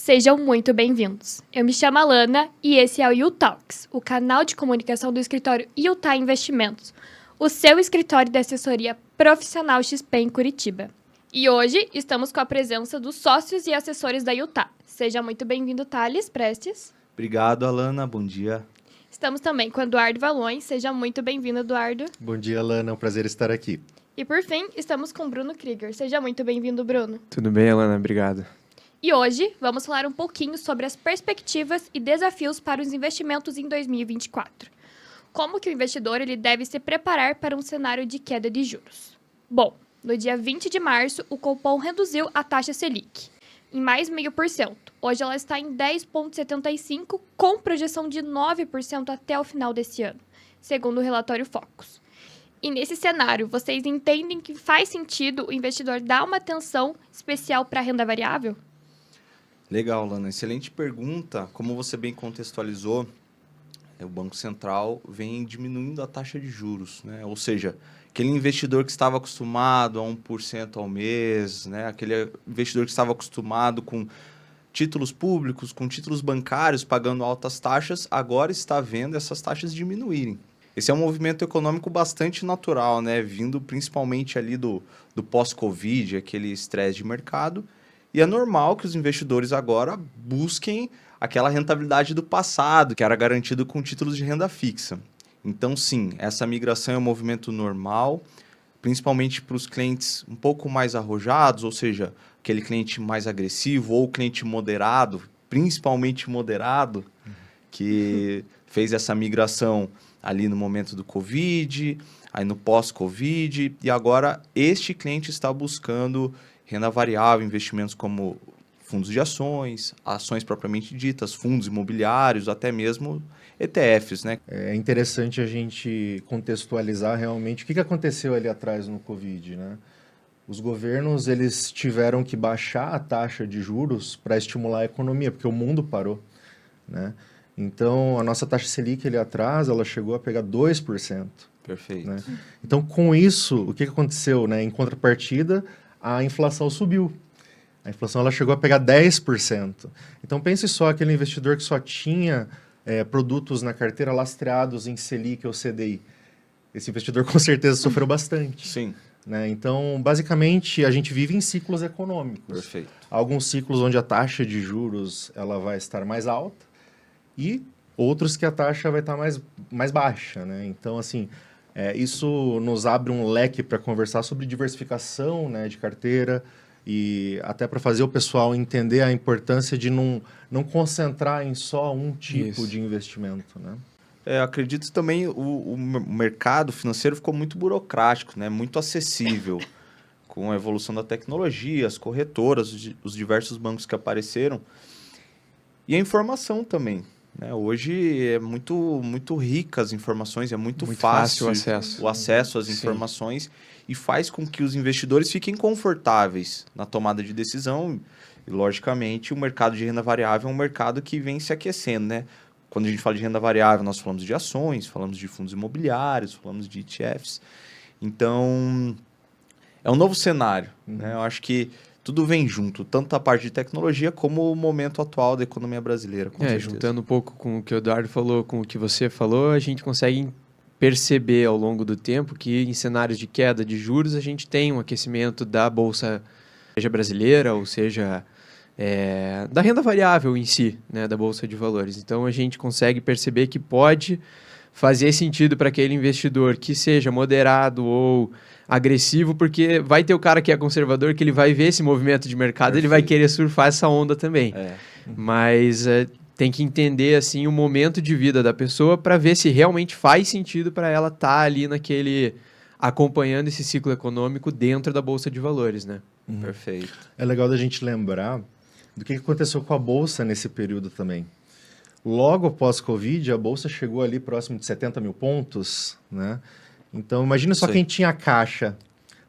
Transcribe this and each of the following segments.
Sejam muito bem-vindos. Eu me chamo Alana e esse é o You Talks, o canal de comunicação do escritório Utah Investimentos, o seu escritório de assessoria profissional XP em Curitiba. E hoje estamos com a presença dos sócios e assessores da Utah. Seja muito bem-vindo, Thales Prestes. Obrigado, Alana. Bom dia. Estamos também com Eduardo Valões. Seja muito bem-vindo, Eduardo. Bom dia, Alana. É um prazer estar aqui. E por fim, estamos com Bruno Krieger. Seja muito bem-vindo, Bruno. Tudo bem, Alana? Obrigado. E hoje vamos falar um pouquinho sobre as perspectivas e desafios para os investimentos em 2024. Como que o investidor ele deve se preparar para um cenário de queda de juros? Bom, no dia 20 de março, o Copom reduziu a taxa Selic em mais 0,5%. Hoje ela está em 10,75%, com projeção de 9% até o final desse ano, segundo o relatório Focus. E nesse cenário, vocês entendem que faz sentido o investidor dar uma atenção especial para a renda variável? Legal, Lana. Excelente pergunta. Como você bem contextualizou, o Banco Central vem diminuindo a taxa de juros, né? Ou seja, aquele investidor que estava acostumado a 1% ao mês, né? Aquele investidor que estava acostumado com títulos públicos, com títulos bancários pagando altas taxas, agora está vendo essas taxas diminuírem. Esse é um movimento econômico bastante natural, né? Vindo principalmente ali do pós-Covid, aquele estresse de mercado. E é normal que os investidores agora busquem aquela rentabilidade do passado, que era garantido com títulos de renda fixa. Então, sim, essa migração é um movimento normal, principalmente para os clientes um pouco mais arrojados, ou seja, aquele cliente mais agressivo ou cliente moderado, principalmente moderado, que fez essa migração ali no momento do Covid, aí no pós-Covid, e agora este cliente está buscando renda variável, investimentos como fundos de ações, ações propriamente ditas, fundos imobiliários, até mesmo ETFs, né? É interessante a gente contextualizar realmente o que aconteceu ali atrás no Covid, né? Os governos, eles tiveram que baixar a taxa de juros para estimular a economia, porque o mundo parou, né? Então, a nossa taxa Selic ali atrás, ela chegou a pegar 2%. Perfeito. Né? Então, com isso, o que aconteceu, né? Em contrapartida, a inflação subiu. A inflação ela chegou a pegar 10%. Então, pense só aquele investidor que só tinha produtos na carteira lastreados em Selic ou CDI. Esse investidor, com certeza, sofreu bastante. Sim. Né? Então, basicamente, a gente vive em ciclos econômicos. Perfeito. Alguns ciclos onde a taxa de juros ela vai estar mais alta e outros que a taxa vai estar mais baixa. Né? Então, assim, isso nos abre um leque para conversar sobre diversificação, né, de carteira e até para fazer o pessoal entender a importância de não concentrar em só um tipo de investimento. Né? Acredito também o mercado financeiro ficou muito burocrático, né? Muito acessível com a evolução da tecnologia, as corretoras, os diversos bancos que apareceram e a informação também. Né? Hoje é muito rica as informações, é muito fácil o acesso às informações e faz com que os investidores fiquem confortáveis na tomada de decisão. E, logicamente, o mercado de renda variável é um mercado que vem se aquecendo. Né? Quando a gente fala de renda variável, nós falamos de ações, falamos de fundos imobiliários, falamos de ETFs. Então, é um novo cenário. Né? Eu acho que tudo vem junto, tanto a parte de tecnologia como o momento atual da economia brasileira. Com certeza. Juntando um pouco com o que o Eduardo falou, com o que você falou, a gente consegue perceber ao longo do tempo que em cenários de queda de juros a gente tem um aquecimento da bolsa, seja brasileira ou seja da renda variável em si, né, da bolsa de valores. Então a gente consegue perceber que pode fazer sentido para aquele investidor que seja moderado ou agressivo, porque vai ter o cara que é conservador, que ele vai ver esse movimento de mercado, Perfeito. Ele vai querer surfar essa onda também. Mas tem que entender assim o momento de vida da pessoa para ver se realmente faz sentido para ela estar ali acompanhando esse ciclo econômico dentro da Bolsa de Valores, né? Perfeito. É legal da gente lembrar do que aconteceu com a Bolsa nesse período também. Logo após Covid, a Bolsa chegou ali próximo de 70 mil pontos, né? Então, imagina só quem tinha caixa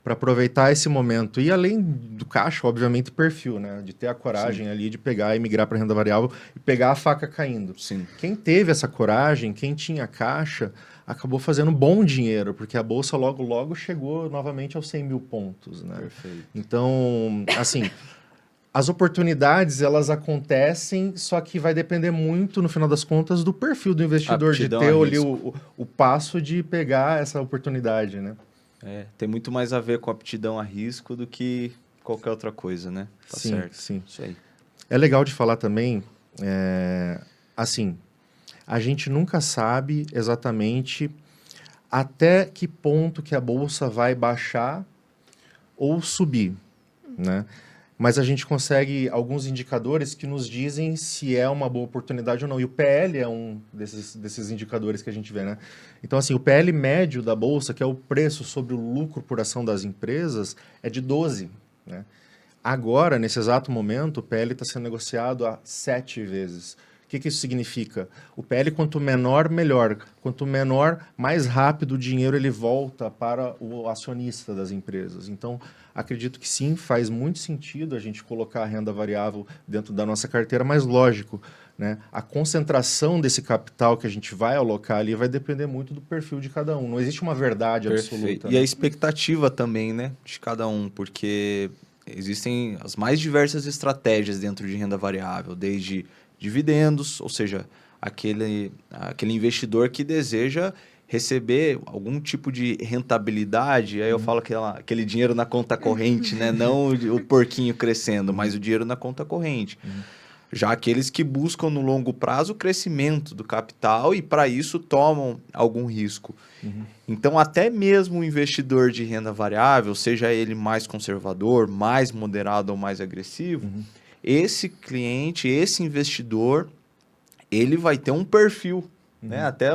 para aproveitar esse momento. E além do caixa, obviamente, perfil, né? De ter a coragem ali de pegar e migrar para renda variável e pegar a faca caindo. Sim. Quem teve essa coragem, quem tinha caixa, acabou fazendo bom dinheiro, porque a Bolsa logo chegou novamente aos 100 mil pontos, né? Perfeito. Então, assim, As oportunidades, elas acontecem, só que vai depender muito, no final das contas, do perfil do investidor, Aptidão de ter a ali risco. o passo de pegar essa oportunidade, né? Tem muito mais a ver com aptidão a risco do que qualquer outra coisa, né? Tá Sim, certo. sim. Isso aí. É legal de falar também, assim, a gente nunca sabe exatamente até que ponto que a bolsa vai baixar ou subir, né? Mas a gente consegue alguns indicadores que nos dizem se é uma boa oportunidade ou não. E o PL é um desses indicadores que a gente vê, né? Então, assim, o PL médio da bolsa, que é o preço sobre o lucro por ação das empresas, é de 12, né? Agora, nesse exato momento, o PL está sendo negociado a 7 vezes. O que isso significa? O PL, quanto menor, melhor. Quanto menor, mais rápido o dinheiro ele volta para o acionista das empresas. Então, acredito que sim, faz muito sentido a gente colocar a renda variável dentro da nossa carteira, mas lógico, né? A concentração desse capital que a gente vai alocar ali vai depender muito do perfil de cada um. Não existe uma verdade absoluta. E a Né? expectativa também, né? De cada um, porque existem as mais diversas estratégias dentro de renda variável, desde dividendos, ou seja, aquele investidor que deseja receber algum tipo de rentabilidade, aí eu falo aquele dinheiro na conta corrente, né? Não o porquinho crescendo, mas o dinheiro na conta corrente. Já aqueles que buscam no longo prazo o crescimento do capital e para isso tomam algum risco. Então, até mesmo o investidor de renda variável, seja ele mais conservador, mais moderado ou mais agressivo, esse cliente, esse investidor, ele vai ter um perfil. Né? Até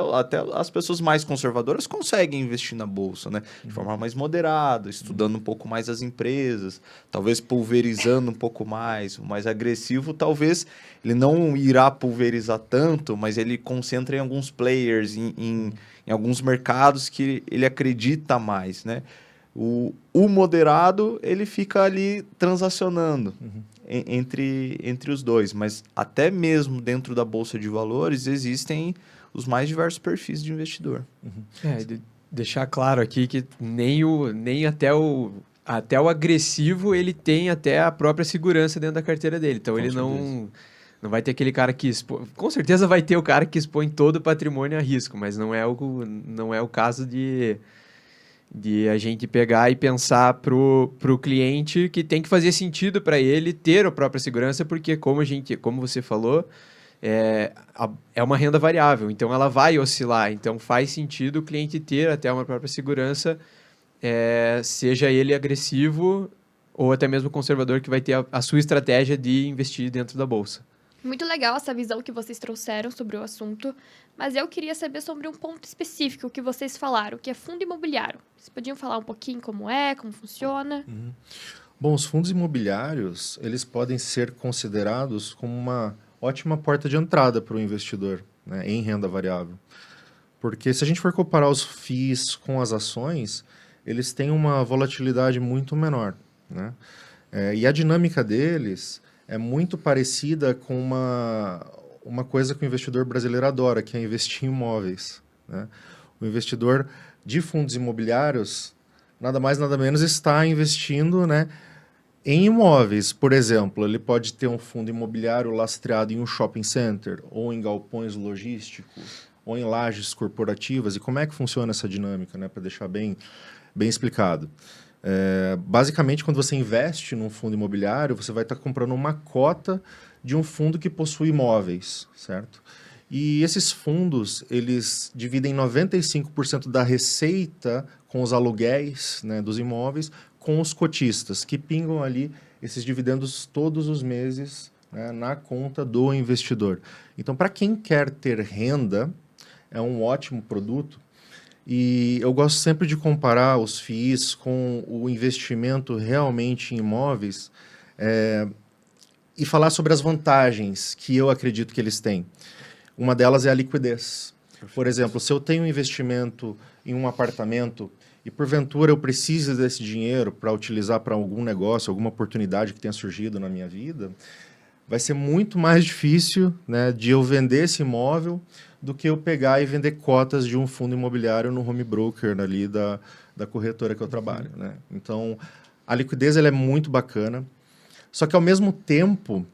as pessoas mais conservadoras conseguem investir na bolsa, né? De forma mais moderada, estudando um pouco mais as empresas, talvez pulverizando um pouco mais. O mais agressivo, talvez ele não irá pulverizar tanto, mas ele concentra em alguns players, em alguns mercados que ele acredita mais. Né? O moderado, ele fica ali transacionando entre os dois, mas até mesmo dentro da Bolsa de Valores existem os mais diversos perfis de investidor. Deixar claro aqui que nem até o agressivo ele tem até a própria segurança dentro da carteira dele. Então ele não vai ter aquele cara que expõe. Com certeza vai ter o cara que expõe todo o patrimônio a risco, mas não é o caso de a gente pegar e pensar pro cliente que tem que fazer sentido para ele ter a própria segurança, porque como você falou, é uma renda variável, então ela vai oscilar, então faz sentido o cliente ter até uma própria segurança, seja ele agressivo ou até mesmo conservador, que vai ter a sua estratégia de investir dentro da bolsa. Muito legal essa visão que vocês trouxeram sobre o assunto, mas eu queria saber sobre um ponto específico que vocês falaram, que é fundo imobiliário. Vocês podiam falar um pouquinho como funciona? Bom, os fundos imobiliários, eles podem ser considerados como uma ótima porta de entrada para o investidor, né, em renda variável. Porque se a gente for comparar os FIIs com as ações, eles têm uma volatilidade muito menor. Né? E a dinâmica deles é muito parecida com uma coisa que o investidor brasileiro adora, que é investir em imóveis. Né? O investidor de fundos imobiliários, nada mais, nada menos, está investindo, né, em imóveis. Por exemplo, ele pode ter um fundo imobiliário lastreado em um shopping center, ou em galpões logísticos, ou em lajes corporativas. E como é que funciona essa dinâmica, né, para deixar bem explicado? Basicamente, quando você investe num fundo imobiliário, você vai estar comprando uma cota de um fundo que possui imóveis, certo? E esses fundos, eles dividem 95% da receita com os aluguéis, né, dos imóveis com os cotistas, que pingam ali esses dividendos todos os meses, né, na conta do investidor. Então, para quem quer ter renda, é um ótimo produto. E eu gosto sempre de comparar os FIIs com o investimento realmente em imóveis e falar sobre as vantagens que eu acredito que eles têm. Uma delas é a liquidez. Por exemplo, se eu tenho um investimento em um apartamento e porventura eu preciso desse dinheiro para utilizar para algum negócio, alguma oportunidade que tenha surgido na minha vida, vai ser muito mais difícil, né, de eu vender esse imóvel do que eu pegar e vender cotas de um fundo imobiliário no home broker ali da corretora que eu trabalho. Né? Então, a liquidez ela é muito bacana. Só que, ao mesmo tempo,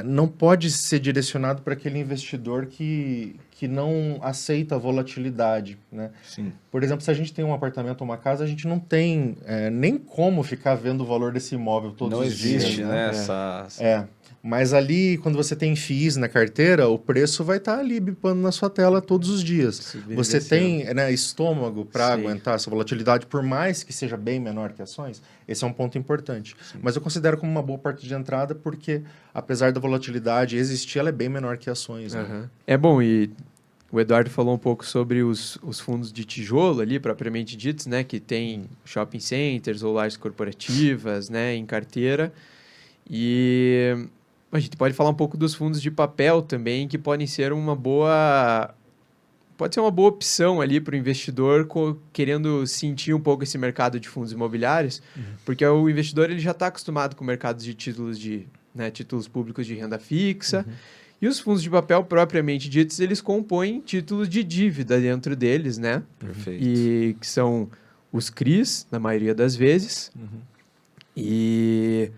não pode ser direcionado para aquele investidor que não aceita a volatilidade, né? Sim. Por exemplo, se a gente tem um apartamento ou uma casa, a gente não tem nem como ficar vendo o valor desse imóvel todos Não os dias. existe, né? Mas ali, quando você tem FIIs na carteira, o preço vai estar ali bipando na sua tela todos os dias. Você tem estômago para aguentar essa volatilidade, por mais que seja bem menor que ações. Esse é um ponto importante. Sim. Mas eu considero como uma boa porta de entrada, porque, apesar da volatilidade existir, ela é bem menor que ações. Né? É bom, e o Eduardo falou um pouco sobre os fundos de tijolo ali, propriamente ditos, né? Que tem shopping centers ou lajes corporativas, né? Em carteira. E a gente pode falar um pouco dos fundos de papel também, que podem ser uma boa... Pode ser uma boa opção ali para o investidor querendo sentir um pouco esse mercado de fundos imobiliários, porque o investidor ele já está acostumado com mercados de títulos títulos públicos de renda fixa. E os fundos de papel, propriamente ditos, eles compõem títulos de dívida dentro deles, né? Perfeito. E que são os CRIs, na maioria das vezes. E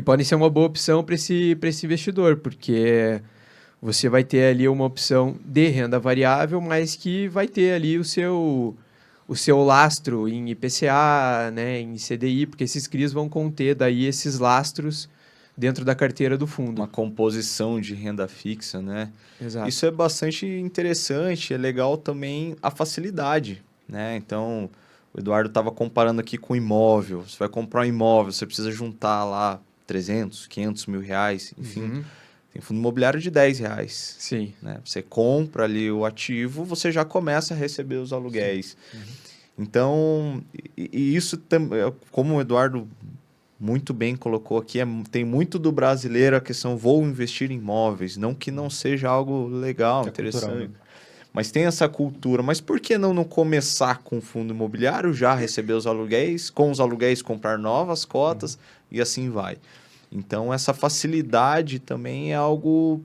podem ser uma boa opção para esse investidor, porque você vai ter ali uma opção de renda variável, mas que vai ter ali o seu lastro em IPCA, né, em CDI, porque esses CRIs vão conter daí esses lastros dentro da carteira do fundo. Uma composição de renda fixa, né? Exato. Isso é bastante interessante, é legal também a facilidade, né? Então, o Eduardo estava comparando aqui com imóvel. Você vai comprar um imóvel, você precisa juntar lá 300, 500 mil reais, enfim. Tem fundo imobiliário de 10 reais. Sim. Né? Você compra ali o ativo, você já começa a receber os aluguéis. Então, e isso, como o Eduardo muito bem colocou aqui, tem muito do brasileiro a questão vou investir em imóveis, não que não seja algo legal, interessante, cultural, né? Mas tem essa cultura. Mas por que não começar com o fundo imobiliário, já receber os aluguéis, com os aluguéis comprar novas cotas e assim vai. Então essa facilidade também é algo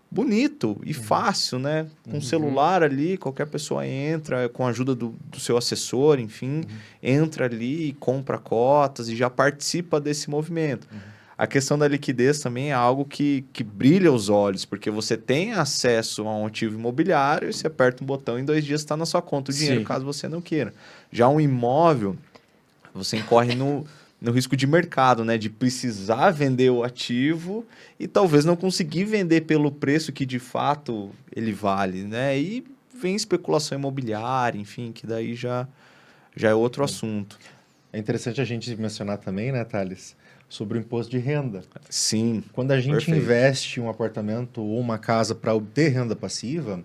bonito e fácil, né? Com o celular ali, qualquer pessoa entra, com a ajuda do seu assessor, enfim, entra ali e compra cotas e já participa desse movimento. A questão da liquidez também é algo que brilha os olhos, porque você tem acesso a um ativo imobiliário e você aperta um botão e em 2 dias está na sua conta o dinheiro, caso você não queira. Já um imóvel, você incorre no risco de mercado, né? De precisar vender o ativo e talvez não conseguir vender pelo preço que de fato ele vale, né? E vem especulação imobiliária, enfim, que daí já é outro assunto. É interessante a gente mencionar também, né, Thales, sobre o imposto de renda. Sim. Quando a gente investe em um apartamento ou uma casa para obter renda passiva,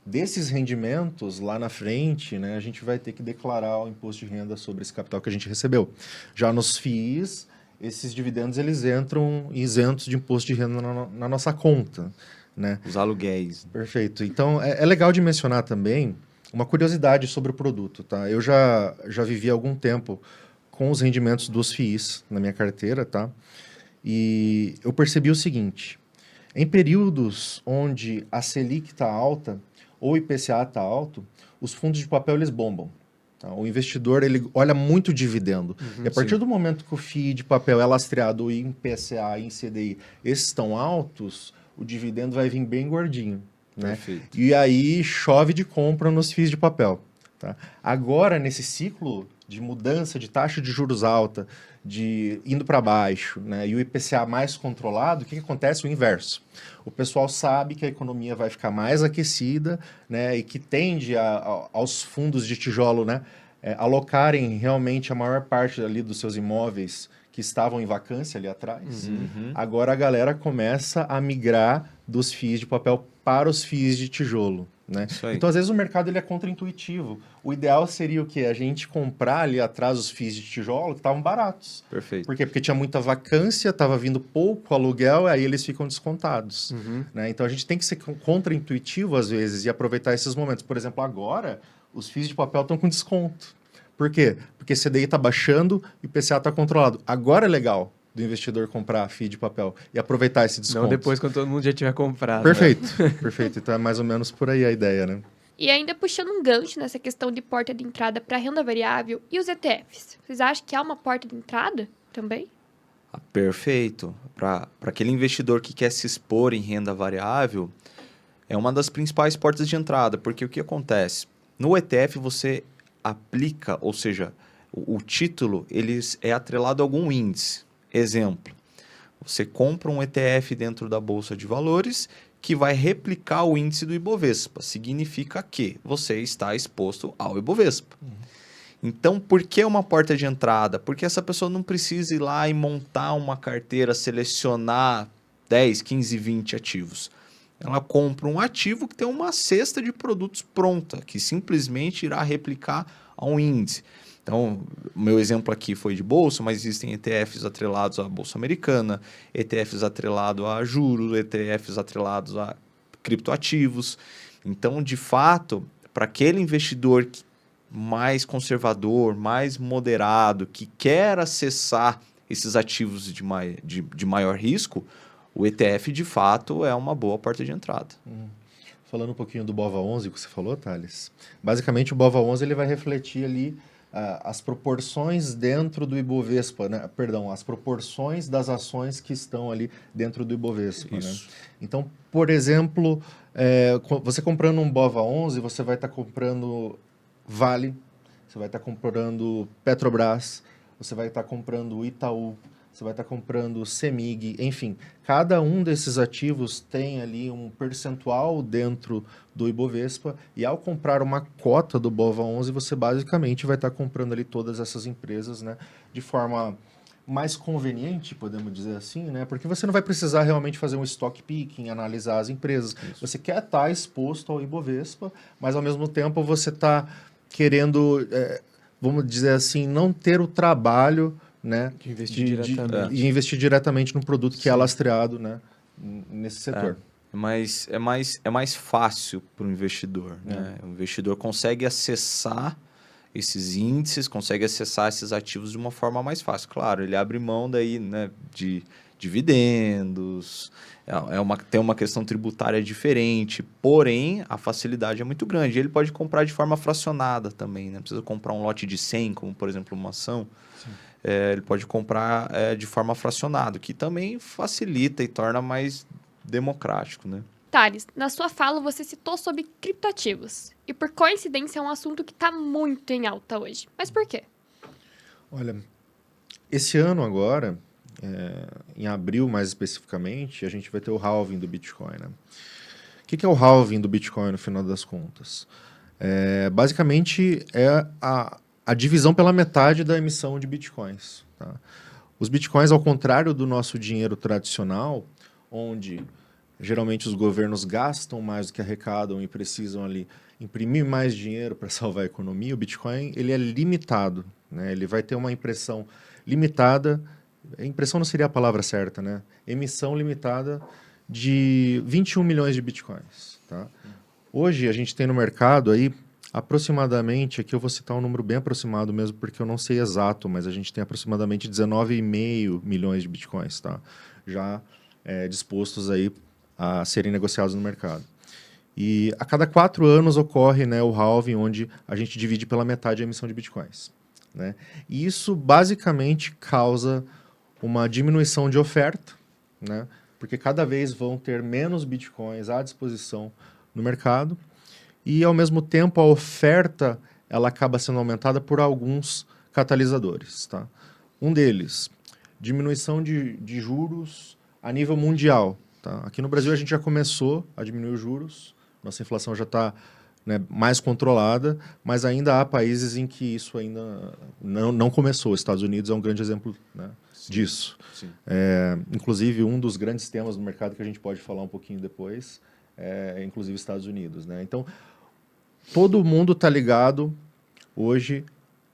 desses rendimentos, lá na frente, né, a gente vai ter que declarar o imposto de renda sobre esse capital que a gente recebeu. Já nos FIIs, esses dividendos eles entram isentos de imposto de renda na nossa conta. Né? Os aluguéis. Perfeito. Então, é legal de mencionar também uma curiosidade sobre o produto. Tá? Eu já vivi algum tempo com os rendimentos dos FIIs na minha carteira, tá? E eu percebi o seguinte: em períodos onde a Selic está alta ou o IPCA está alto, os fundos de papel eles bombam. Tá? O investidor ele olha muito dividendo. E a partir do momento que o FII de papel é lastreado em IPCA e em CDI, esses estão altos, o dividendo vai vir bem gordinho. Né? E aí chove de compra nos FIIs de papel. Tá? Agora, nesse ciclo de mudança de taxa de juros alta, de indo para baixo, né, e o IPCA mais controlado, o que acontece? O inverso. O pessoal sabe que a economia vai ficar mais aquecida, né, e que tende aos fundos de tijolo, né, alocarem realmente a maior parte ali dos seus imóveis que estavam em vacância ali atrás. Agora a galera começa a migrar dos FIIs de papel para os FIIs de tijolo. Né? Então, às vezes, o mercado ele é contraintuitivo. O ideal seria o quê? A gente comprar ali atrás os FIIs de tijolo que estavam baratos. Perfeito. Por quê? Porque tinha muita vacância, estava vindo pouco aluguel, aí eles ficam descontados. Né? Então, a gente tem que ser contraintuitivo, às vezes, e aproveitar esses momentos. Por exemplo, agora, os FIIs de papel estão com desconto. Por quê? Porque CDI está baixando e o IPCA está controlado. Agora é legal do investidor comprar FII de papel e aproveitar esse desconto. Não depois, quando todo mundo já tiver comprado. Perfeito, né? Perfeito. Então é mais ou menos por aí a ideia, né? E ainda puxando um gancho nessa questão de porta de entrada para renda variável e os ETFs. Vocês acham que há uma porta de entrada também? Perfeito. Para aquele investidor que quer se expor em renda variável, é uma das principais portas de entrada, porque o que acontece? No ETF você aplica, ou seja, o título ele é atrelado a algum índice. Exemplo, você compra um ETF dentro da Bolsa de Valores que vai replicar o índice do Ibovespa. Significa que você está exposto ao Ibovespa. Então, por que uma porta de entrada? Porque essa pessoa não precisa ir lá e montar uma carteira, selecionar 10, 15, 20 ativos. Ela compra um ativo que tem uma cesta de produtos pronta, que simplesmente irá replicar a um índice. Então, o meu exemplo aqui foi de bolsa, mas existem ETFs atrelados à Bolsa Americana, ETFs atrelados a juros, ETFs atrelados a criptoativos. Então, de fato, para aquele investidor mais conservador, mais moderado, que quer acessar esses ativos de maior risco, o ETF, de fato, é uma boa porta de entrada. Falando um pouquinho do BOVA11 que você falou, Thales, basicamente o BOVA11 ele vai refletir ali as proporções dentro do Ibovespa, né? Perdão, as proporções das ações que estão ali dentro do Ibovespa. Isso. Né? Então, por exemplo, você comprando um BOVA11, você vai estar comprando Vale, você vai estar comprando Petrobras, você vai estar comprando Itaú, você vai estar comprando CEMIG, enfim, cada um desses ativos tem ali um percentual dentro do Ibovespa e ao comprar uma cota do BOVA11, você basicamente vai estar comprando ali todas essas empresas, né, de forma mais conveniente, podemos dizer assim, né, porque você não vai precisar realmente fazer um stock picking, analisar as empresas. Isso. Você quer estar exposto ao Ibovespa, mas ao mesmo tempo você está querendo, vamos dizer assim, não ter o trabalho, né, de investir diretamente no produto que é lastreado, né, nesse setor. É mais fácil para o investidor. Né? O investidor consegue acessar esses índices, consegue acessar esses ativos de uma forma mais fácil. Claro, ele abre mão daí, né, de dividendos, tem uma questão tributária diferente, porém a facilidade é muito grande. Ele pode comprar de forma fracionada também, né? Não precisa comprar um lote de 100, como por exemplo uma ação. Ele pode comprar de forma fracionada, que também facilita e torna mais democrático, né? Thales, na sua fala você citou sobre criptoativos. E por coincidência é um assunto que está muito em alta hoje. Mas por quê? Olha, esse ano agora, em abril mais especificamente, a gente vai ter o halving do Bitcoin. Né? O que é o halving do Bitcoin no final das contas? Basicamente é a divisão pela metade da emissão de Bitcoins. Tá? Os Bitcoins, ao contrário do nosso dinheiro tradicional, onde geralmente os governos gastam mais do que arrecadam e precisam ali imprimir mais dinheiro para salvar a economia, o Bitcoin ele é limitado. Né? Ele vai ter uma impressão limitada, impressão não seria a palavra certa, né? Emissão limitada de 21 milhões de Bitcoins. Tá? Hoje a gente tem no mercado aí aproximadamente, aqui eu vou citar um número bem aproximado mesmo, porque eu não sei exato, mas a gente tem aproximadamente 19,5 milhões de Bitcoins, tá? Já dispostos aí a serem negociados no mercado. E a cada 4 anos ocorre, né, o halving, onde a gente divide pela metade a emissão de Bitcoins. Né? E isso basicamente causa uma diminuição de oferta, né? Porque cada vez vão ter menos Bitcoins à disposição no mercado, e ao mesmo tempo a oferta ela acaba sendo aumentada por alguns catalisadores. Tá? Um deles, diminuição de juros a nível mundial. Tá? Aqui no Brasil a gente já começou a diminuir os juros, nossa inflação já está, né, mais controlada, mas ainda há países em que isso ainda não começou. Os Estados Unidos é um grande exemplo, né, disso. Sim. Inclusive, um dos grandes temas do mercado que a gente pode falar um pouquinho depois inclusive Estados Unidos. Né? Então, todo mundo está ligado hoje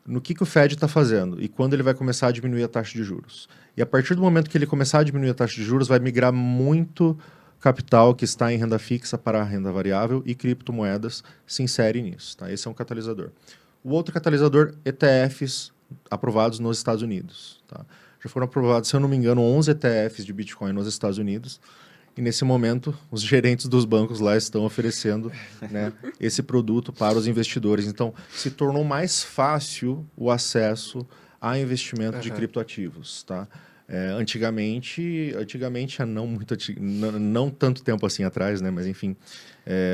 no que o Fed está fazendo e quando ele vai começar a diminuir a taxa de juros. E a partir do momento que ele começar a diminuir a taxa de juros, vai migrar muito capital que está em renda fixa para a renda variável e criptomoedas se insere nisso. Tá? Esse é um catalisador. O outro catalisador, ETFs aprovados nos Estados Unidos. Tá? Já foram aprovados, se eu não me engano, 11 ETFs de Bitcoin nos Estados Unidos. E nesse momento, os gerentes dos bancos lá estão oferecendo, né, esse produto para os investidores. Então, se tornou mais fácil o acesso a investimento de criptoativos. Tá? Antigamente, não tanto tempo assim atrás, né? Mas enfim,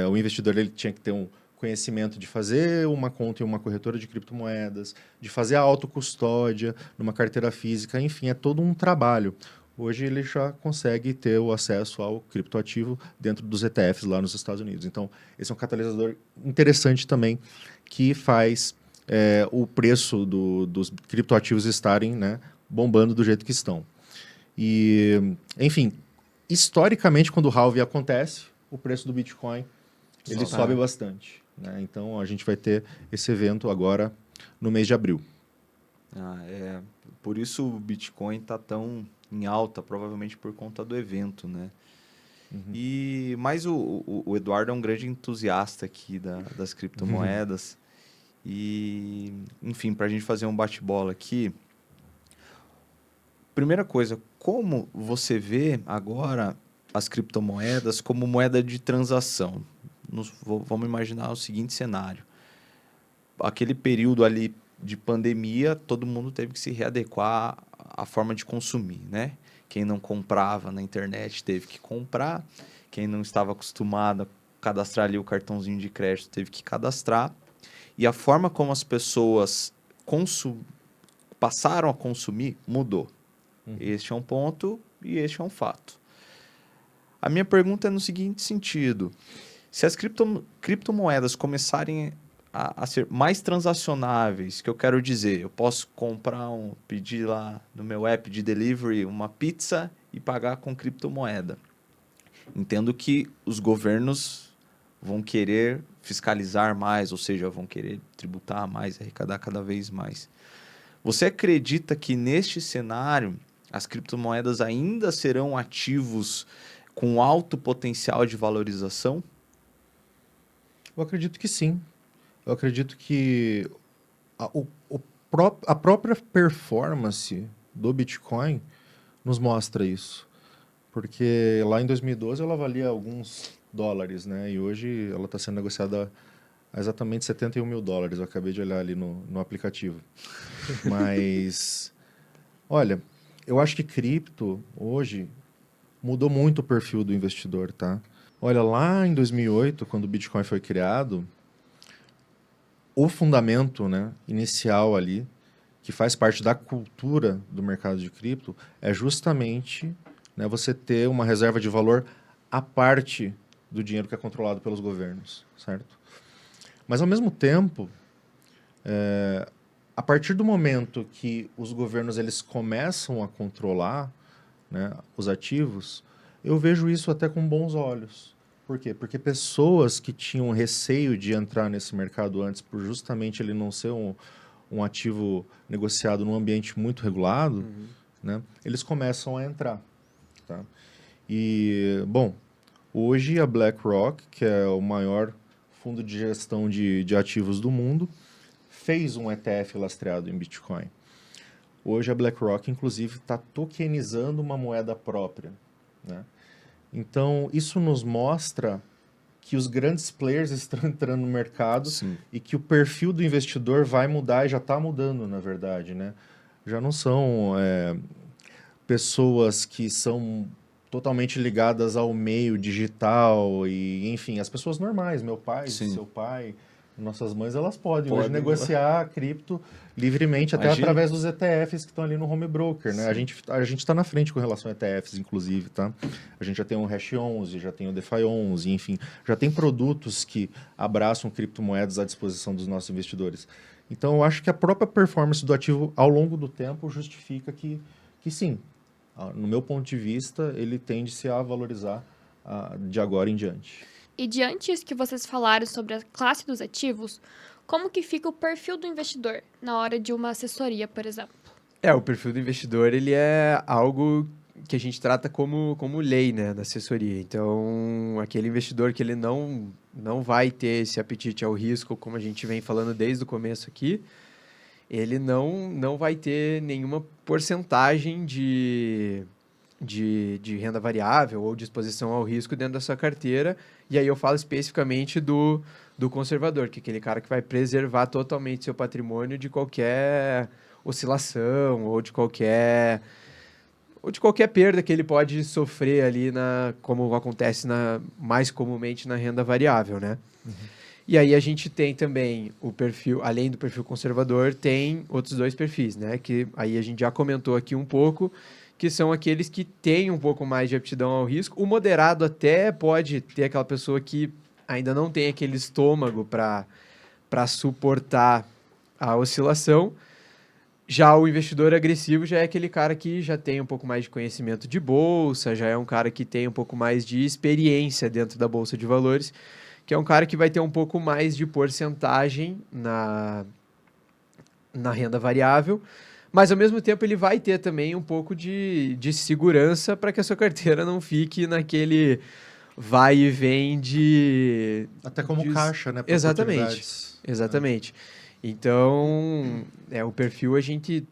o investidor ele tinha que ter um conhecimento de fazer uma conta em uma corretora de criptomoedas, de fazer a autocustódia numa carteira física, enfim, é todo um trabalho. Hoje ele já consegue ter o acesso ao criptoativo dentro dos ETFs lá nos Estados Unidos. Então, esse é um catalisador interessante também que faz o preço dos criptoativos estarem, né, bombando do jeito que estão. E, enfim, historicamente, quando o halving acontece, o preço do Bitcoin ele sobe bastante. Né? Então, a gente vai ter esse evento agora no mês de abril. Por isso o Bitcoin está tão em alta, provavelmente por conta do evento, né? Uhum. Mas o Eduardo é um grande entusiasta aqui das criptomoedas. E, enfim, para a gente fazer um bate-bola aqui, primeira coisa, como você vê agora as criptomoedas como moeda de transação? Vamos imaginar o seguinte cenário. Aquele período ali de pandemia, todo mundo teve que se readequar à forma de consumir, né? Quem não comprava na internet teve que comprar. Quem não estava acostumado a cadastrar ali o cartãozinho de crédito teve que cadastrar. E a forma como as pessoas passaram a consumir mudou. Este é um ponto e este é um fato. A minha pergunta é no seguinte sentido. Se as criptomoedas começarem a ser mais transacionáveis, que eu quero dizer, eu posso pedir lá no meu app de delivery uma pizza e pagar com criptomoeda. Entendo que os governos vão querer fiscalizar mais, ou seja, vão querer tributar mais, arrecadar cada vez mais. Você acredita que neste cenário as criptomoedas ainda serão ativos com alto potencial de valorização? Eu acredito que sim. Eu acredito que a própria performance do Bitcoin nos mostra isso. Porque lá em 2012 ela valia alguns dólares, né? E hoje ela está sendo negociada a exatamente 71 mil dólares. Eu acabei de olhar ali no aplicativo. Mas, olha, eu acho que cripto hoje mudou muito o perfil do investidor, tá? Olha, lá em 2008, quando o Bitcoin foi criado, o fundamento, né, inicial ali, que faz parte da cultura do mercado de cripto, é justamente, né, você ter uma reserva de valor à parte do dinheiro que é controlado pelos governos, certo? Mas, ao mesmo tempo, a partir do momento que os governos eles começam a controlar, né, os ativos, eu vejo isso até com bons olhos. Por quê? Porque pessoas que tinham receio de entrar nesse mercado antes, por justamente ele não ser um ativo negociado num ambiente muito regulado, né, eles começam a entrar. Tá? E, bom, hoje a BlackRock, que é o maior fundo de gestão de ativos do mundo, fez um ETF lastreado em Bitcoin. Hoje a BlackRock, inclusive, está tokenizando uma moeda própria. Né? Então, isso nos mostra que os grandes players estão entrando no mercado. Sim. E que o perfil do investidor vai mudar e já está mudando, na verdade. Né? Já não são pessoas que são totalmente ligadas ao meio digital e, enfim, as pessoas normais, meu pai, Sim. seu pai, nossas mães, elas podem hoje negociar cripto livremente, até através dos ETFs que estão ali no home broker, né? A gente está na frente com relação a ETFs, inclusive, tá? A gente já tem o Hash 11, já tem o DeFi 11, enfim, já tem produtos que abraçam criptomoedas à disposição dos nossos investidores. Então, eu acho que a própria performance do ativo ao longo do tempo justifica que sim, no meu ponto de vista, ele tende-se a valorizar de agora em diante. E diante disso que vocês falaram sobre a classe dos ativos, como que fica o perfil do investidor na hora de uma assessoria, por exemplo? O perfil do investidor, ele é algo que a gente trata como lei, né, da assessoria. Então, aquele investidor que ele não vai ter esse apetite ao risco, como a gente vem falando desde o começo aqui, ele não vai ter nenhuma porcentagem de renda variável ou de exposição ao risco dentro da sua carteira. E aí eu falo especificamente do conservador, que é aquele cara que vai preservar totalmente seu patrimônio de qualquer oscilação ou de qualquer ou de qualquer perda que ele pode sofrer ali, como acontece mais comumente na renda variável, né? E aí a gente tem também o perfil, além do perfil conservador, tem outros 2 perfis, né? Que aí a gente já comentou aqui um pouco, que são aqueles que têm um pouco mais de aptidão ao risco. O moderado até pode ter aquela pessoa que ainda não tem aquele estômago para suportar a oscilação. Já o investidor agressivo já é aquele cara que já tem um pouco mais de conhecimento de bolsa, já é um cara que tem um pouco mais de experiência dentro da bolsa de valores, que é um cara que vai ter um pouco mais de porcentagem na renda variável, mas ao mesmo tempo ele vai ter também um pouco de segurança para que a sua carteira não fique naquele vai e vem de... Até como caixa, né? pra Exatamente, oportunidades. exatamente. Então, o perfil a gente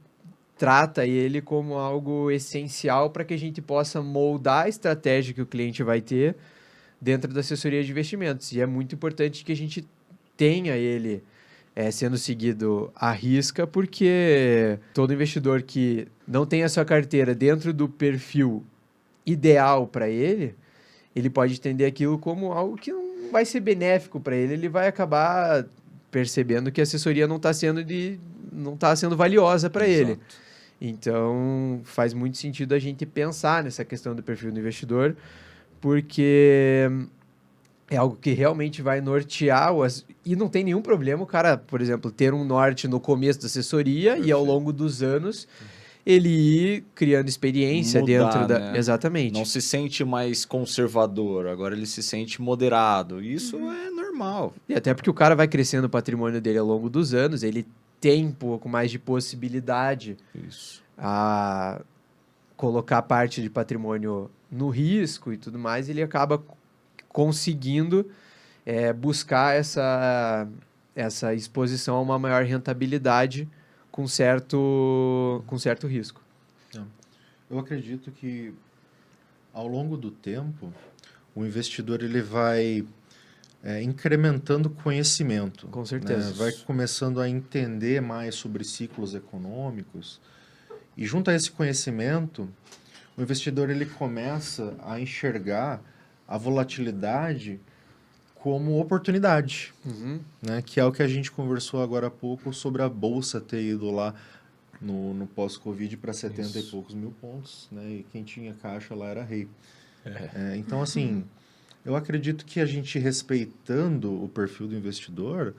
trata ele como algo essencial para que a gente possa moldar a estratégia que o cliente vai ter dentro da assessoria de investimentos. E é muito importante que a gente tenha ele sendo seguido à risca, porque todo investidor que não tem a sua carteira dentro do perfil ideal para ele, ele pode entender aquilo como algo que não vai ser benéfico para ele. Ele vai acabar percebendo que a assessoria não está sendo valiosa para ele. Então, faz muito sentido a gente pensar nessa questão do perfil do investidor, porque é algo que realmente vai nortear e não tem nenhum problema o cara, por exemplo, ter um norte no começo da assessoria. Perfeito. E ao longo dos anos ele ir criando experiência dentro da... Né? Exatamente. Não se sente mais conservador, agora ele se sente moderado. Isso é normal. E até porque o cara vai crescendo o patrimônio dele ao longo dos anos, ele tem um pouco mais de possibilidade a colocar parte de patrimônio no risco e tudo mais, ele acaba conseguindo buscar essa exposição a uma maior rentabilidade com certo risco. Eu acredito que, ao longo do tempo, o investidor ele vai incrementando conhecimento. Com certeza. Né? Vai começando a entender mais sobre ciclos econômicos. E junto a esse conhecimento, o investidor ele começa a enxergar a volatilidade como oportunidade, né? Que é o que a gente conversou agora há pouco sobre a Bolsa ter ido lá no pós-Covid para 70 e poucos mil pontos, né? E quem tinha caixa lá era rei. Então, assim, eu acredito que a gente respeitando o perfil do investidor,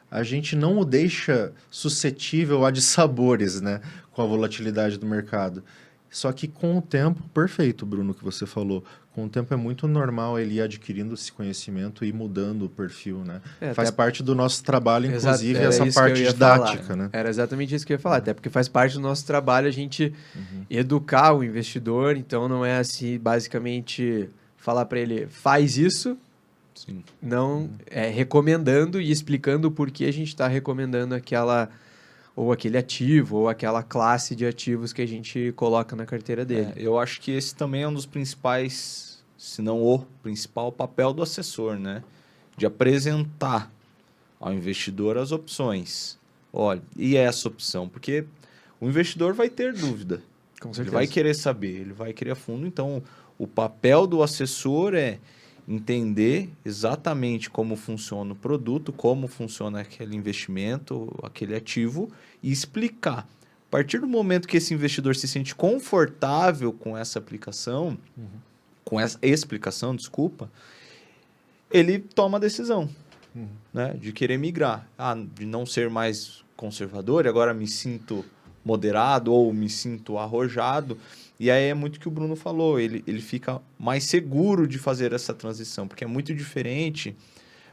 a gente não o deixa suscetível a dissabores, né? Com a volatilidade do mercado. Só que com o tempo, perfeito, Bruno, que você falou, com o tempo é muito normal ele ir adquirindo esse conhecimento e mudando o perfil, né? Faz parte do nosso trabalho, inclusive, essa parte didática, né? Era exatamente isso que eu ia falar, até porque faz parte do nosso trabalho a gente educar o investidor, então não é assim, basicamente, falar para ele, faz isso, Sim. Não recomendando e explicando o porquê a gente está recomendando ou aquele ativo, ou aquela classe de ativos que a gente coloca na carteira dele. Eu acho que esse também é um dos principais, se não o principal papel do assessor, né? De apresentar ao investidor as opções. Olha, e essa opção? Porque o investidor vai ter dúvida. Com certeza. Ele vai querer saber, ele vai querer a fundo. Então, o papel do assessor é entender exatamente como funciona o produto, como funciona aquele investimento, aquele ativo e explicar. A partir do momento que esse investidor se sente confortável com essa aplicação, com essa explicação, desculpa, ele toma a decisão, né, de querer migrar, de não ser mais conservador, e agora me sinto moderado ou me sinto arrojado. E aí é muito o que o Bruno falou, ele fica mais seguro de fazer essa transição, porque é muito diferente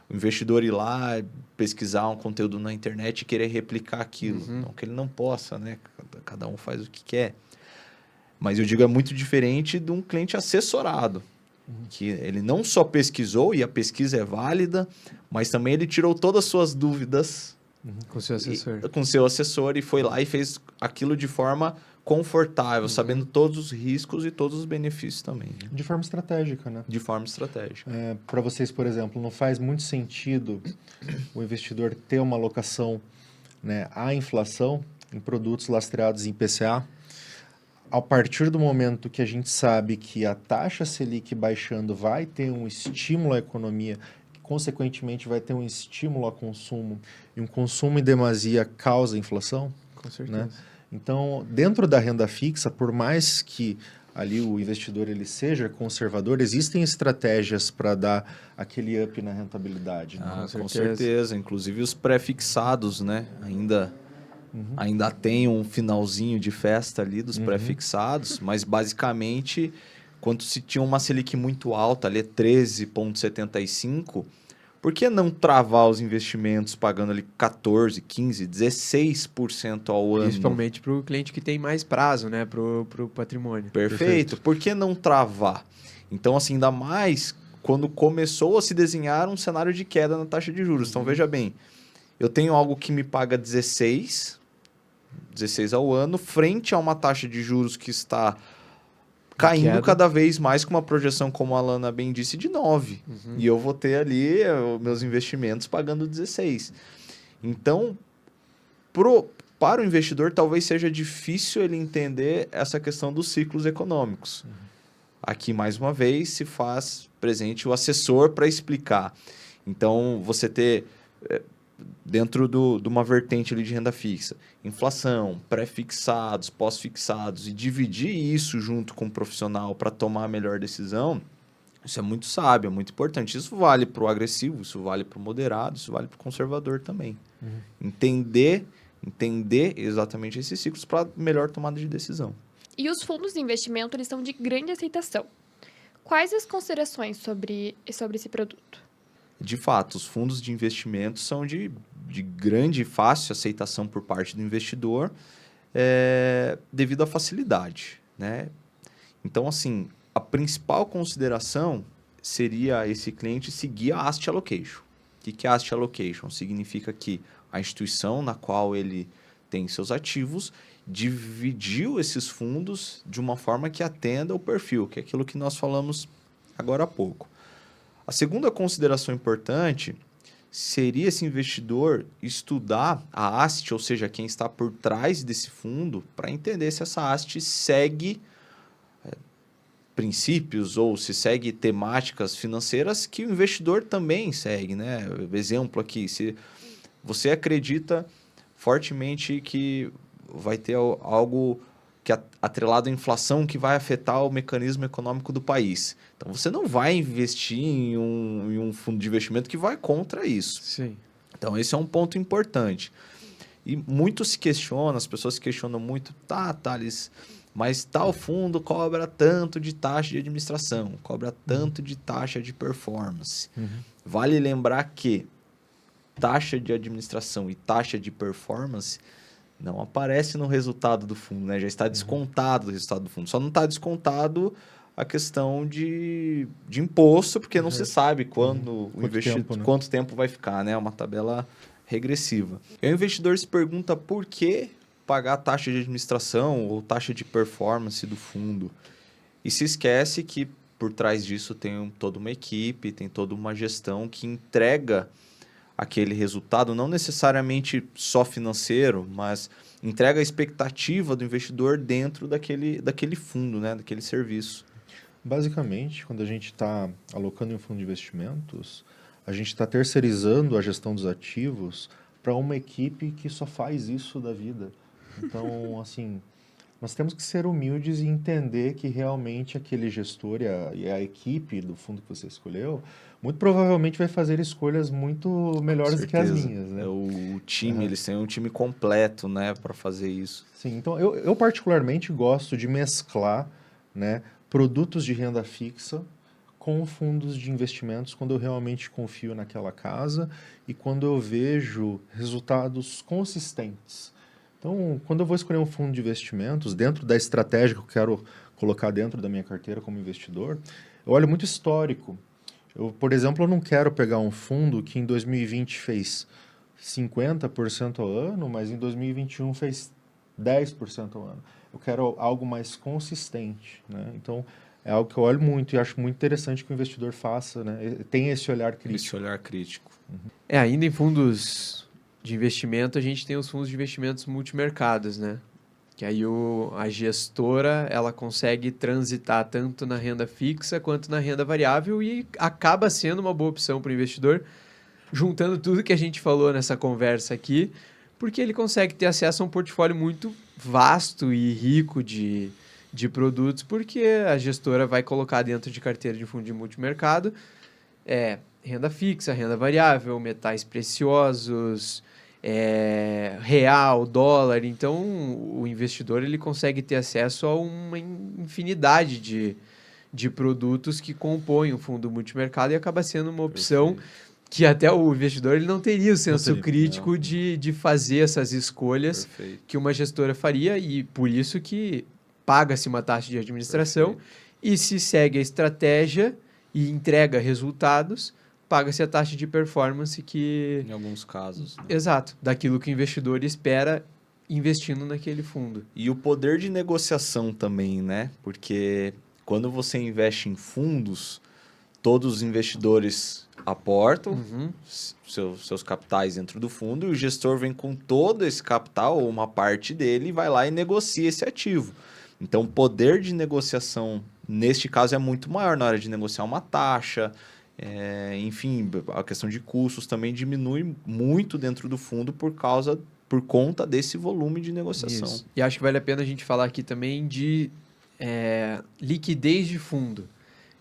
o investidor ir lá, pesquisar um conteúdo na internet e querer replicar aquilo. Não que ele não possa, né? Cada um faz o que quer. Mas eu digo, é muito diferente de um cliente assessorado, que ele não só pesquisou, e a pesquisa é válida, mas também ele tirou todas as suas dúvidas com seu assessor. Com seu assessor e foi lá e fez aquilo de forma confortável, sabendo todos os riscos e todos os benefícios também. Né? De forma estratégica, né? De forma estratégica. Para vocês, por exemplo, não faz muito sentido o investidor ter uma alocação, né, à inflação em produtos lastreados em IPCA? a partir do momento que a gente sabe que a taxa Selic baixando vai ter um estímulo à economia, que consequentemente vai ter um estímulo ao consumo, e um consumo em demasia causa inflação, Com certeza. né? Então, dentro da renda fixa, por mais que ali o investidor ele seja conservador, existem estratégias para dar aquele up na rentabilidade, né? Com certeza. certeza. Inclusive os pré-fixados, né? Ainda tem um finalzinho de festa ali dos pré-fixados, mas basicamente, quando se tinha uma Selic muito alta, ali 13,75, por que não travar os investimentos pagando ali 14, 15, 16% ao ano? Principalmente para o cliente que tem mais prazo, né? Para o patrimônio. Perfeito. Por que não travar? Então, assim, ainda mais quando começou a se desenhar um cenário de queda na taxa de juros. Então, veja bem, eu tenho algo que me paga 16 ao ano, frente a uma taxa de juros que está caindo Queda. cada vez mais, com uma projeção, como a Alana bem disse, de 9. E eu vou ter ali meus investimentos pagando 16. Então, para o investidor, talvez seja difícil ele entender essa questão dos ciclos econômicos. Aqui, mais uma vez, se faz presente o assessor para explicar. Então, você ter, dentro de uma vertente ali de renda fixa, inflação, pré-fixados, pós-fixados, e dividir isso junto com o profissional para tomar a melhor decisão, isso é muito sábio, é muito importante. Isso vale para o agressivo, isso vale para o moderado, isso vale para o conservador também. Entender exatamente esses ciclos para melhor tomada de decisão. E os fundos de investimento, eles são de grande aceitação. Quais as considerações sobre esse produto? De fato, os fundos de investimento são de grande e fácil aceitação por parte do investidor, devido à facilidade, né? Então, assim, a principal consideração seria esse cliente seguir a Asset Allocation. O que é Asset Allocation? Significa que a instituição na qual ele tem seus ativos dividiu esses fundos de uma forma que atenda ao perfil, que é aquilo que nós falamos agora há pouco. A segunda consideração importante seria esse investidor estudar a asset, ou seja, quem está por trás desse fundo, para entender se essa asset segue princípios ou se segue temáticas financeiras que o investidor também segue, né? Exemplo aqui, se você acredita fortemente que vai ter algo que atrelado à inflação que vai afetar o mecanismo econômico do país. Então, você não vai investir em um fundo de investimento que vai contra isso. Sim. Então, esse é um ponto importante. E muito se questiona, as pessoas se questionam muito, Thales, mas tal fundo cobra tanto de taxa de administração, cobra tanto de taxa de performance. Vale lembrar que taxa de administração e taxa de performance não aparece no resultado do fundo, né? Já está descontado do resultado do fundo. Só não está descontado a questão de imposto, porque não se sabe quando quanto tempo vai ficar, né? É uma tabela regressiva. E o investidor se pergunta por que pagar a taxa de administração ou taxa de performance do fundo. E se esquece que por trás disso tem toda uma equipe, tem toda uma gestão que entrega aquele resultado, não necessariamente só financeiro, mas entrega a expectativa do investidor dentro daquele fundo, né? Daquele serviço. Basicamente, quando a gente está alocando em um fundo de investimentos, a gente está terceirizando a gestão dos ativos para uma equipe que só faz isso da vida. Então, assim, nós temos que ser humildes e entender que realmente aquele gestor e a equipe do fundo que você escolheu, muito provavelmente vai fazer escolhas muito melhores do que as minhas, né? O time, eles têm um time completo, né, para fazer isso. Sim, então eu particularmente gosto de mesclar, né, produtos de renda fixa com fundos de investimentos quando eu realmente confio naquela casa e quando eu vejo resultados consistentes. Então, quando eu vou escolher um fundo de investimentos, dentro da estratégia que eu quero colocar dentro da minha carteira como investidor, eu olho muito histórico. Por exemplo, eu não quero pegar um fundo que em 2020 fez 50% ao ano, mas em 2021 fez 10% ao ano. Eu quero algo mais consistente, né? Então, é algo que eu olho muito e acho muito interessante que o investidor faça, né? Tem esse olhar crítico. Esse olhar crítico. Ainda em fundos de investimento, a gente tem os fundos de investimentos multimercados, né? Que aí a gestora ela consegue transitar tanto na renda fixa quanto na renda variável e acaba sendo uma boa opção para o investidor, juntando tudo que a gente falou nessa conversa aqui, porque ele consegue ter acesso a um portfólio muito vasto e rico de produtos, porque a gestora vai colocar dentro de carteira de fundo de multimercado renda fixa, renda variável, metais preciosos, real, dólar. Então, o investidor ele consegue ter acesso a uma infinidade de produtos que compõem o fundo multimercado e acaba sendo uma opção que até o investidor ele não teria o senso crítico de fazer essas escolhas que uma gestora faria, e por isso que paga-se uma taxa de administração e se segue a estratégia e entrega resultados, paga-se a taxa de performance que... Em alguns casos. Né? Exato, daquilo que o investidor espera investindo naquele fundo. E o poder de negociação também, né? Porque quando você investe em fundos, todos os investidores aportam seus capitais dentro do fundo e o gestor vem com todo esse capital ou uma parte dele e vai lá e negocia esse ativo. Então, o poder de negociação, neste caso, é muito maior na hora de negociar uma taxa. Enfim, a questão de custos também diminui muito dentro do fundo por conta desse volume de negociação. Isso. E acho que vale a pena a gente falar aqui também de liquidez de fundo.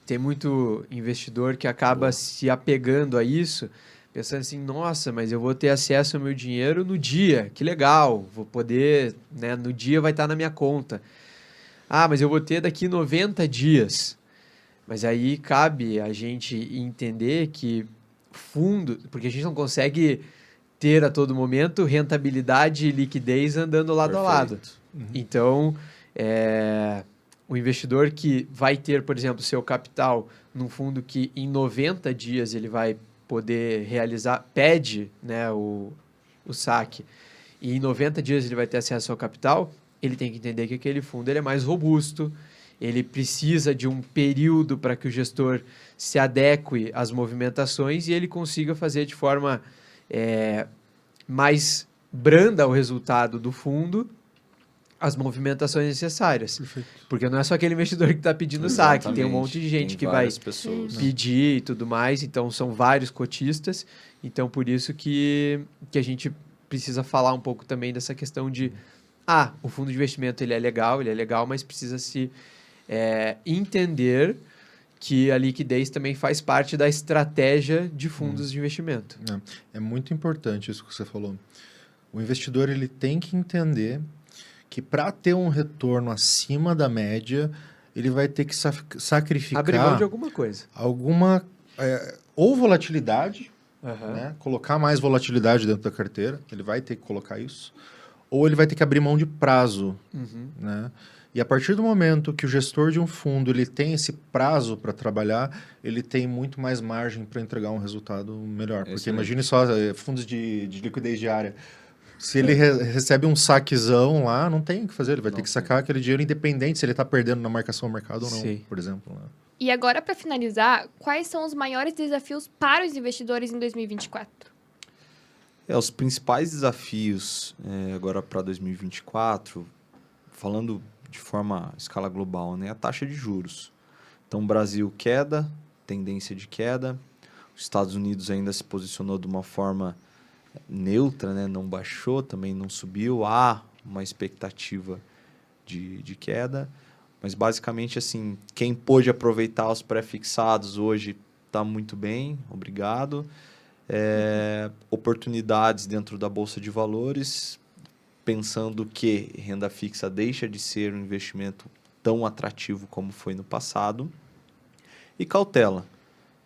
Tem muito investidor que acaba se apegando a isso, pensando assim, nossa, mas eu vou ter acesso ao meu dinheiro no dia, que legal, vou poder, né, no dia vai estar na minha conta. Ah, mas eu vou ter daqui 90 dias. Mas aí cabe a gente entender que fundo, porque a gente não consegue ter a todo momento rentabilidade e liquidez andando lado a lado. Então, o investidor que vai ter, por exemplo, seu capital num fundo que em 90 dias ele vai poder realizar, pede, né, o saque, e em 90 dias ele vai ter acesso ao capital, ele tem que entender que aquele fundo ele é mais robusto, ele precisa de um período para que o gestor se adeque às movimentações e ele consiga fazer de forma mais branda o resultado do fundo, as movimentações necessárias. Perfeito. Porque não é só aquele investidor que está pedindo saque, tem um monte de gente que vai pedir e tudo mais, então são vários cotistas, então por isso que a gente precisa falar um pouco também dessa questão de o fundo de investimento ele é legal, mas precisa se entender que a liquidez também faz parte da estratégia de fundos de investimento. É muito importante isso que você falou. O investidor ele tem que entender que para ter um retorno acima da média, ele vai ter que sacrificar... Abrir mão de alguma coisa. Ou volatilidade, né? Colocar mais volatilidade dentro da carteira, ele vai ter que colocar isso. Ou ele vai ter que abrir mão de prazo, né? E a partir do momento que o gestor de um fundo ele tem esse prazo para trabalhar, ele tem muito mais margem para entregar um resultado melhor. Porque imagine só, fundos de liquidez diária. Se ele recebe um saquezão lá, não tem o que fazer. Ele vai ter que sacar aquele dinheiro independente se ele está perdendo na marcação ao mercado ou não, por exemplo. Né? E agora, para finalizar, quais são os maiores desafios para os investidores em 2024? Os principais desafios agora para 2024, falando de forma escala global, né? A taxa de juros. Então, Brasil queda, tendência de queda. Os Estados Unidos ainda se posicionou de uma forma neutra, né? Não baixou, também não subiu. Há uma expectativa de queda. Mas, basicamente, assim, quem pôde aproveitar os pré-fixados hoje está muito bem, obrigado. Oportunidades dentro da Bolsa de Valores, pensando que renda fixa deixa de ser um investimento tão atrativo como foi no passado. E cautela.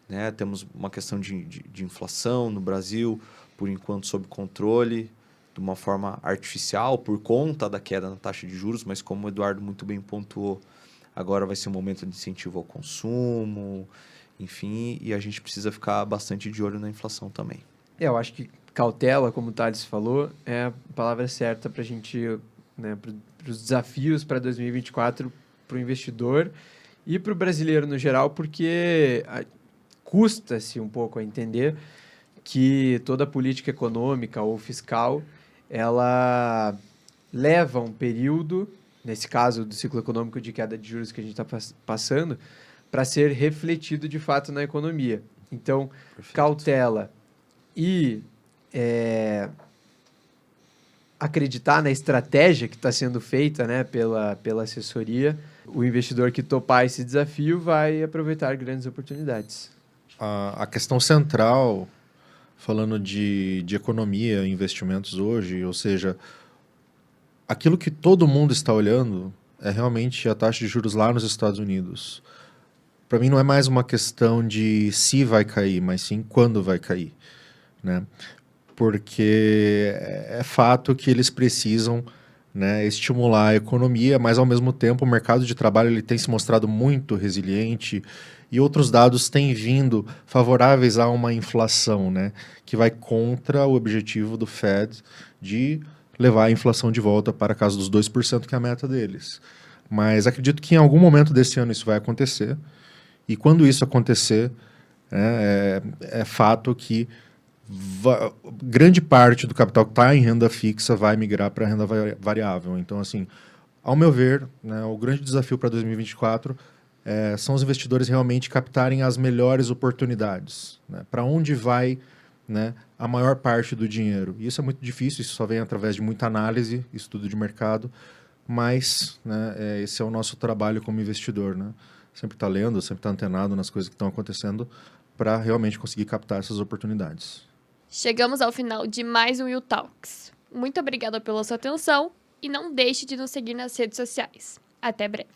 Né? Temos uma questão de inflação no Brasil, por enquanto sob controle, de uma forma artificial, por conta da queda na taxa de juros, mas como o Eduardo muito bem pontuou, agora vai ser um momento de incentivo ao consumo, enfim, e a gente precisa ficar bastante de olho na inflação também. Eu acho que cautela, como o Thales falou, é a palavra certa para a gente, né, para os desafios para 2024, para o investidor e para o brasileiro no geral, porque custa-se um pouco a entender que toda política econômica ou fiscal, ela leva um período, nesse caso do ciclo econômico de queda de juros que a gente está passando, para ser refletido de fato na economia. Então, Perfeito. cautela e acreditar na estratégia que está sendo feita, né, pela assessoria, o investidor que topar esse desafio vai aproveitar grandes oportunidades. A questão central, falando de economia e investimentos hoje, ou seja, aquilo que todo mundo está olhando é realmente a taxa de juros lá nos Estados Unidos. Para mim não é mais uma questão de se vai cair, mas sim quando vai cair, né? Porque é fato que eles precisam, né, estimular a economia, mas ao mesmo tempo o mercado de trabalho ele tem se mostrado muito resiliente e outros dados têm vindo favoráveis a uma inflação, né, que vai contra o objetivo do Fed de levar a inflação de volta para a casa dos 2%, que é a meta deles. Mas acredito que em algum momento desse ano isso vai acontecer, e quando isso acontecer, é fato que grande parte do capital que está em renda fixa vai migrar para renda variável. Então, assim, ao meu ver, né, o grande desafio para 2024 são os investidores realmente captarem as melhores oportunidades, né? Para onde vai, né, a maior parte do dinheiro. E isso é muito difícil, isso só vem através de muita análise, estudo de mercado, mas, né, esse é o nosso trabalho como investidor, né? Sempre está lendo, sempre está antenado nas coisas que estão acontecendo para realmente conseguir captar essas oportunidades. Chegamos ao final de mais um Will Talks. Muito obrigada pela sua atenção e não deixe de nos seguir nas redes sociais. Até breve.